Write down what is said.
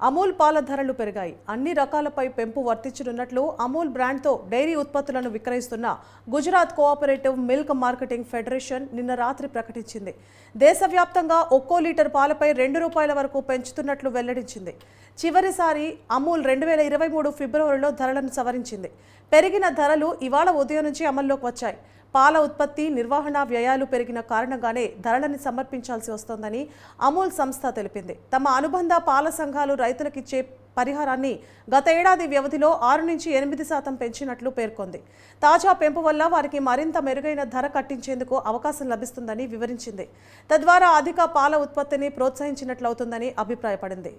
అమూల్ పాల ధరలు పెరిగాయి. అన్ని రకాలపై పెంపు వర్తించనున్నట్లు అమూల్ బ్రాండ్తో డైరీ ఉత్పత్తులను విక్రయిస్తున్న Gujarat cooperative milk marketing federation నిన్న రాత్రి ప్రకటించింది. దేశవ్యాప్తంగా ఒక్కో లీటర్ పాలపై ₹2 వరకు పెంచుతున్నట్లు వెల్లడించింది. చివరిసారి అమూల్ 2023 ఫిబ్రవరిలో ధరలను సవరించింది. పెరిగిన ధరలు ఇవాళ ఉదయం నుంచి అమల్లోకి వచ్చాయి. పాల ఉత్పత్తి, నిర్వహణ వ్యయాలు పెరిగిన కారణంగానే ధరలను సమర్పించాల్సి వస్తోందని అమూల్ సంస్థ తెలిపింది. తమ అనుబంధ పాల సంఘాలు రైతులకిచ్చే పరిహారాన్ని గత ఏడాది వ్యవధిలో 6 నుంచి 8% పెంచినట్లు పేర్కొంది. తాజా పెంపు వల్ల వారికి మరింత మెరుగైన ధర కట్టించేందుకు అవకాశం లభిస్తుందని వివరించింది. తద్వారా అధిక పాల ఉత్పత్తిని ప్రోత్సహించినట్లవుతుందని అభిప్రాయపడింది.